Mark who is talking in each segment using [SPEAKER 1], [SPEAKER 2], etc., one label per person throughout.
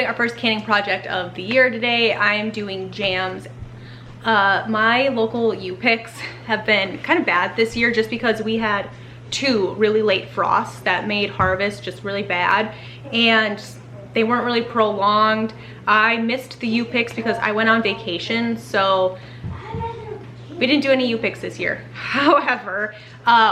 [SPEAKER 1] doing our first canning project of the year today. I am doing jams. My local U-picks have been kind of bad this year just because we had 2 really late frosts that made harvest just really bad, and they weren't really prolonged. I missed the U-picks because I went on vacation, so we didn't do any U-picks this year. However,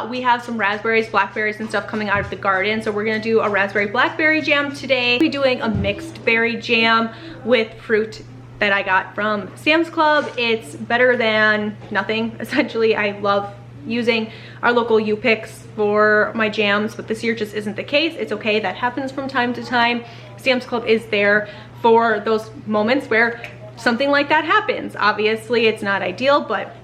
[SPEAKER 1] we have some raspberries, blackberries, and stuff coming out of the garden, so we're gonna do a raspberry blackberry jam today. We're doing a mixed berry jam with fruit that I got from Sam's Club. It's better than nothing, essentially. I love using our local U-picks for my jams, but this year just isn't the case. It's okay, that happens from time to time. Sam's Club is there for those moments where something like that happens. Obviously, it's not ideal, but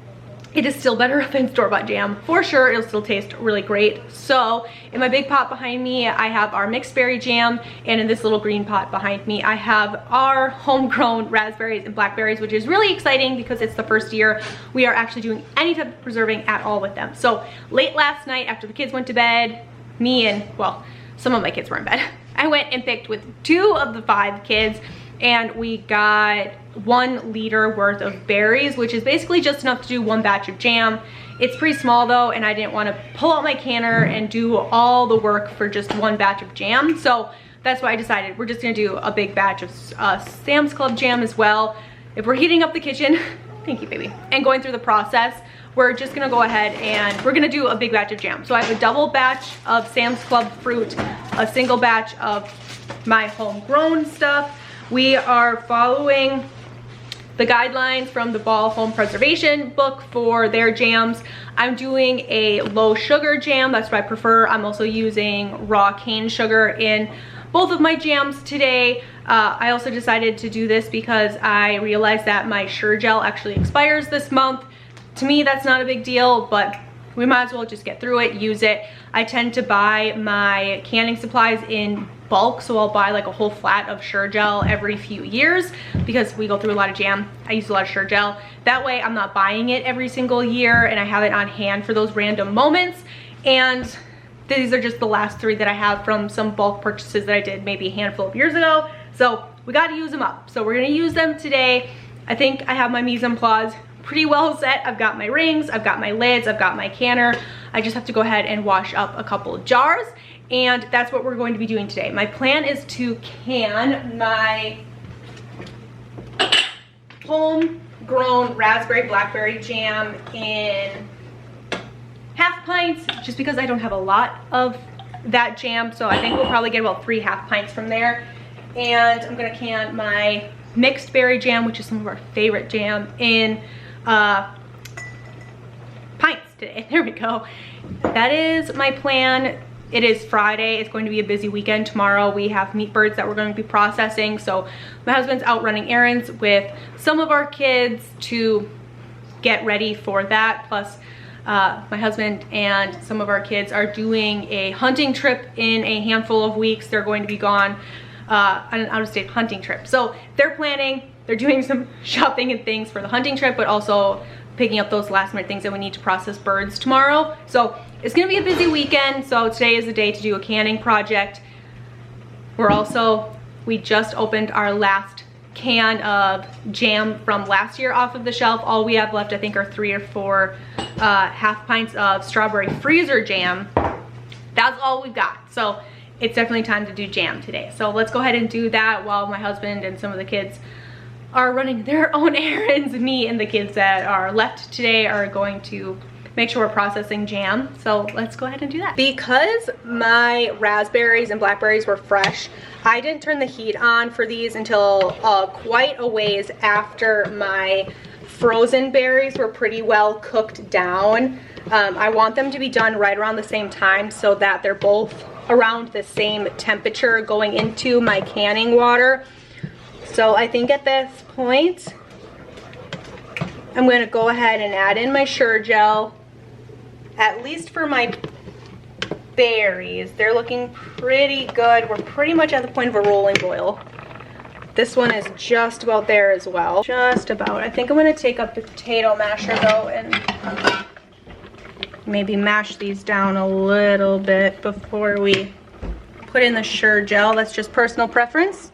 [SPEAKER 1] it is still better than store-bought jam. For sure, it'll still taste really great. So in my big pot behind me, I have our mixed berry jam, and in this little green pot behind me, I have our homegrown raspberries and blackberries, which is really exciting because it's the first year we are actually doing any type of preserving at all with them. So late last night, after the kids went to bed, me and, well, some of my kids were in bed, I went and picked with 2 of the 5 kids, and we got 1 liter worth of berries, which is basically just enough to do 1 batch of jam. It's pretty small though, and I didn't want to pull out my canner and do all the work for just 1 batch of jam. So that's why I decided we're just gonna do a big batch of Sam's Club jam as well. If we're heating up the kitchen, thank you baby, and going through the process, we're just gonna go ahead and we're gonna do a big batch of jam. So I have a double batch of Sam's Club fruit, a single batch of my homegrown stuff. We are following the guidelines from the Ball Home Preservation book for their jams. I'm doing a low sugar jam, that's what I prefer. I'm also using raw cane sugar in both of my jams today. I also decided to do this because I realized that my Sure Gel actually expires this month. To me, that's not a big deal, but we might as well just get through it, use it. I tend to buy my canning supplies in bulk, so I'll buy like a whole flat of Sure Gel every few years because we go through a lot of jam. I use a lot of Sure Gel. That way I'm not buying it every single year and I have it on hand for those random moments. And these are just the last 3 that I have from some bulk purchases that I did maybe a handful of years ago. So we got to use them up. So we're going to use them today. I think I have my mise en place pretty well set. I've got my rings, I've got my lids, I've got my canner. I just have to go ahead and wash up a couple of jars, and that's what we're going to be doing today. My plan is to can my homegrown raspberry blackberry jam in half pints, just because I don't have a lot of that jam, so I think we'll probably get about 3 half pints from there. And I'm gonna can my mixed berry jam, which is some of our favorite jam, in pints today. There we go. That is my plan. It is Friday. It's going to be a busy weekend. Tomorrow we have meat birds that we're going to be processing, so my husband's out running errands with some of our kids to get ready for that. Plus my husband and some of our kids are doing a hunting trip in a handful of weeks. They're going to be gone on an out-of-state hunting trip, so they're planning, they're doing some shopping and things for the hunting trip, but also picking up those last minute things that we need to process birds tomorrow. So it's gonna be a busy weekend. So today is the day to do a canning project. We just opened our last can of jam from last year off of the shelf. All we have left, I think, are 3 or 4 half pints of strawberry freezer jam. That's all we've got. So it's definitely time to do jam today. So let's go ahead and do that while my husband and some of the kids are running their own errands. Me and the kids that are left today are going to make sure we're processing jam. So let's go ahead and do that. Because my raspberries and blackberries were fresh, I didn't turn the heat on for these until quite a ways after my frozen berries were pretty well cooked down. I want them to be done right around the same time so that they're both around the same temperature going into my canning water. So I think at this point, I'm going to go ahead and add in my Sure Gel, at least for my berries. They're looking pretty good. We're pretty much at the point of a rolling boil. This one is just about there as well. Just about. I think I'm going to take a potato masher though and maybe mash these down a little bit before we put in the Sure Gel. That's just personal preference.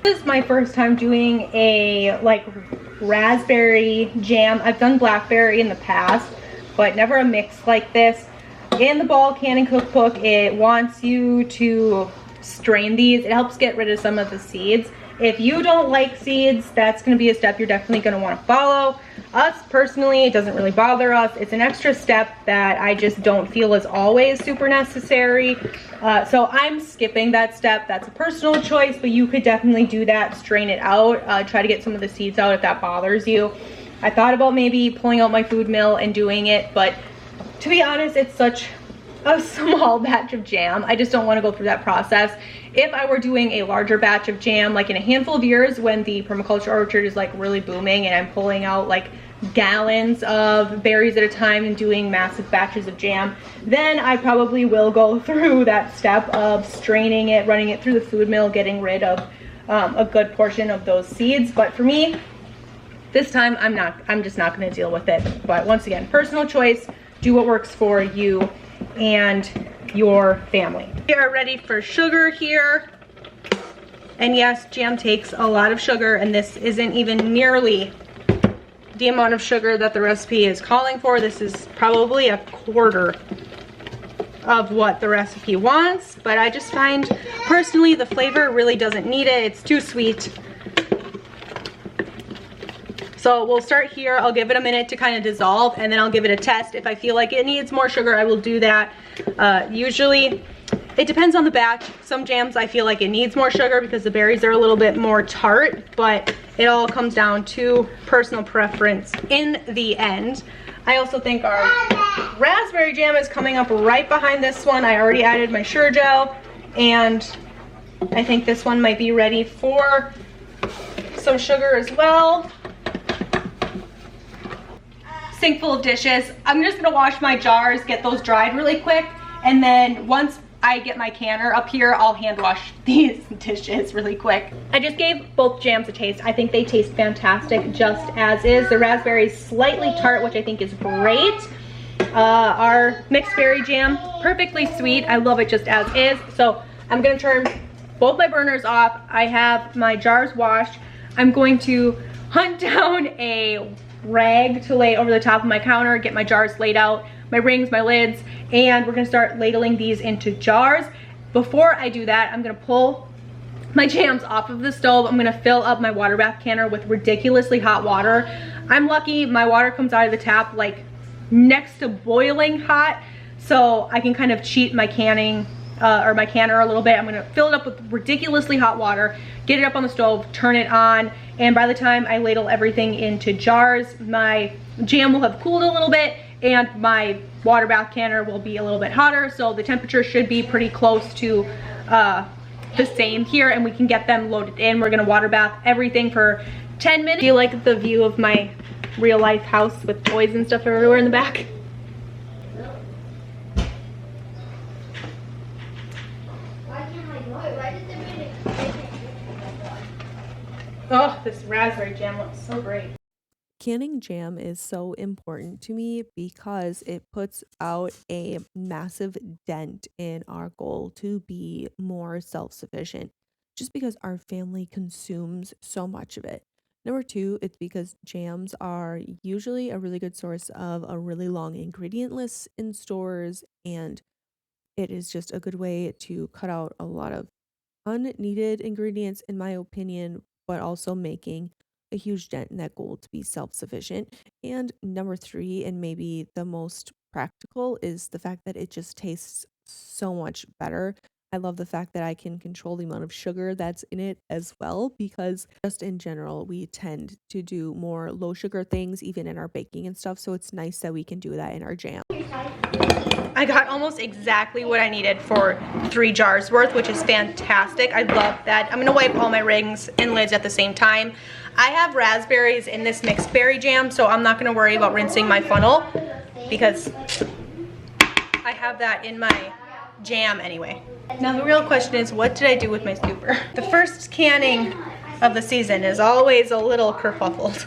[SPEAKER 1] This is my first time doing a like raspberry jam. I've done blackberry in the past, but never a mix like this. In the ball canning cookbook, it wants you to strain these. It helps get rid of some of the seeds. If you don't like seeds, that's going to be a step you're definitely going to want to follow. Us personally, it doesn't really bother us. It's an extra step that I just don't feel is always super necessary. So I'm skipping that step. That's a personal choice, but you could definitely do that, strain it out, try to get some of the seeds out if that bothers you. I thought about maybe pulling out my food mill and doing it, but to be honest, it's such a small batch of jam. I just don't want to go through that process. If I were doing a larger batch of jam, like in a handful of years when the permaculture orchard is like really booming and I'm pulling out like gallons of berries at a time and doing massive batches of jam, then I probably will go through that step of straining it, running it through the food mill, getting rid of a good portion of those seeds. But for me, this time I'm just not going to deal with it. But once again, personal choice. Do what works for you and your family. We are ready for sugar here. And yes, jam takes a lot of sugar, and this isn't even nearly the amount of sugar that the recipe is calling for. This is probably a quarter of what the recipe wants, but I just find personally the flavor really doesn't need it. It's too sweet. So we'll start here. I'll give it a minute to kind of dissolve, and then I'll give it a test. If I feel like it needs more sugar, I will do that. Usually it depends on the batch. Some jams I feel like it needs more sugar because the berries are a little bit more tart, but it all comes down to personal preference in the end. I also think our raspberry jam is coming up right behind this one. I already added my sugar gel, and I think this one might be ready for some sugar as well. Sink full of dishes. I'm just gonna wash my jars, get those dried really quick, and then once I get my canner up here, I'll hand wash these dishes really quick. I just gave both jams a taste. I think they taste fantastic just as is. The raspberry is slightly tart, which I think is great. Our mixed berry jam, perfectly sweet. I love it just as is. So I'm gonna turn both my burners off. I have my jars washed. I'm going to hunt down a rag to lay over the top of my counter, get my jars laid out, my rings, my lids, and we're gonna start ladling these into jars. Before I do that, I'm gonna pull my jams off of the stove. I'm gonna fill up my water bath canner with ridiculously hot water. I'm lucky my water comes out of the tap like next to boiling hot, so I can kind of cheat my canning or my canner a little bit. I'm gonna fill it up with ridiculously hot water, get it up on the stove, turn it on, and by the time I ladle everything into jars, my jam will have cooled a little bit and my water bath canner will be a little bit hotter, so the temperature should be pretty close to the same here, and we can get them loaded in. We're gonna water bath everything for 10 minutes. Do you like the view of my real life house with toys and stuff everywhere in the back? Oh, this raspberry jam looks so great.
[SPEAKER 2] Canning jam is so important to me because it puts out a massive dent in our goal to be more self-sufficient, just because our family consumes so much of it. Number two, it's because jams are usually a really good source of a really long ingredient list in stores, and it is just a good way to cut out a lot of unneeded ingredients, in my opinion, but also making a huge dent in that goal to be self-sufficient. And number three, and maybe the most practical, is the fact that it just tastes so much better. I love the fact that I can control the amount of sugar that's in it as well, because just in general, we tend to do more low sugar things even in our baking and stuff. So it's nice that we can do that in our jam.
[SPEAKER 1] I got almost exactly what I needed for 3 jars worth, which is fantastic. I love that. I'm gonna wipe all my rings and lids at the same time. I have raspberries in this mixed berry jam, so I'm not gonna worry about rinsing my funnel because I have that in my jam anyway. Now the real question is, what did I do with my scooper? The first canning of the season is always a little kerfuffled.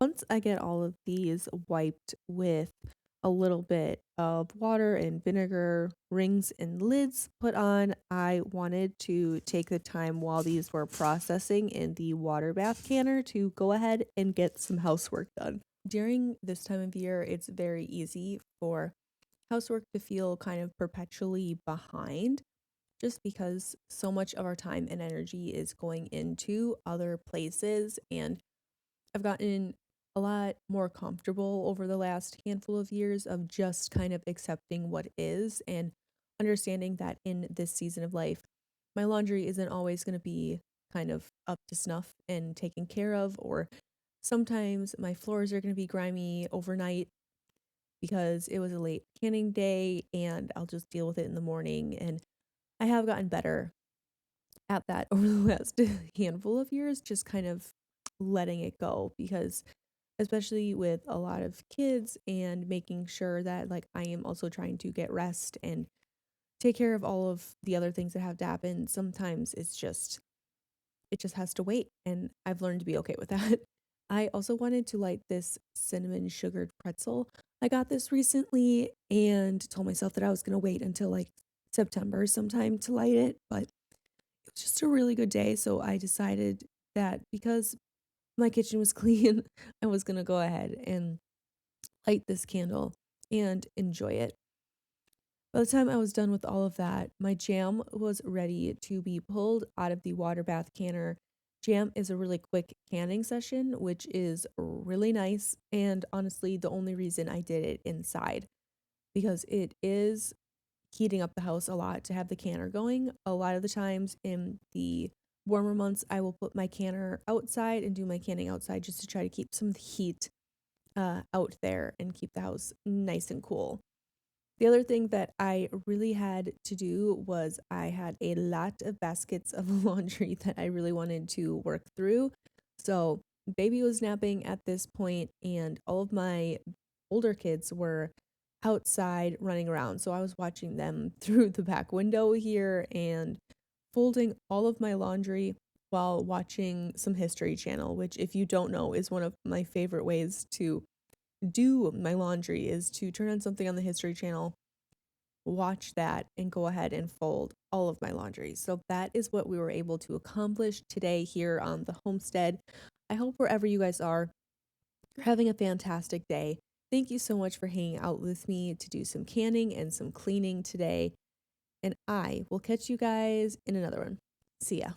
[SPEAKER 2] Once I get all of these wiped with a little bit of water and vinegar, rings and lids put on, I wanted to take the time while these were processing in the water bath canner to go ahead and get some housework done. During this time of year, it's very easy for housework to feel kind of perpetually behind just because so much of our time and energy is going into other places. And I've gotten a lot more comfortable over the last handful of years of just kind of accepting what is and understanding that in this season of life, my laundry isn't always going to be kind of up to snuff and taken care of, or sometimes my floors are going to be grimy overnight because it was a late canning day and I'll just deal with it in the morning. And I have gotten better at that over the last handful of years, just kind of letting it go because especially with a lot of kids and making sure that like I am also trying to get rest and take care of all of the other things that have to happen. Sometimes it just has to wait and I've learned to be okay with that. I also wanted to light this cinnamon sugared pretzel. I got this recently and told myself that I was going to wait until like September sometime to light it, but it was just a really good day, so I decided that because my kitchen was clean, I was going to go ahead and light this candle and enjoy it. By the time I was done with all of that, my jam was ready to be pulled out of the water bath canner. Jam is a really quick canning session, which is really nice. And honestly, the only reason I did it inside because it is heating up the house a lot to have the canner going. A lot of the times in the warmer months, I will put my canner outside and do my canning outside just to try to keep some heat out there and keep the house nice and cool. The other thing that I really had to do was I had a lot of baskets of laundry that I really wanted to work through. So, baby was napping at this point, and all of my older kids were outside running around. So, I was watching them through the back window here and folding all of my laundry while watching some History Channel, which, if you don't know, is one of my favorite ways to do my laundry is to turn on something on the History Channel, watch that, and go ahead and fold all of my laundry. So that is what we were able to accomplish today here on the homestead. I hope wherever you guys are, you're having a fantastic day. Thank you so much for hanging out with me to do some canning and some cleaning today. And I will catch you guys in another one. See ya.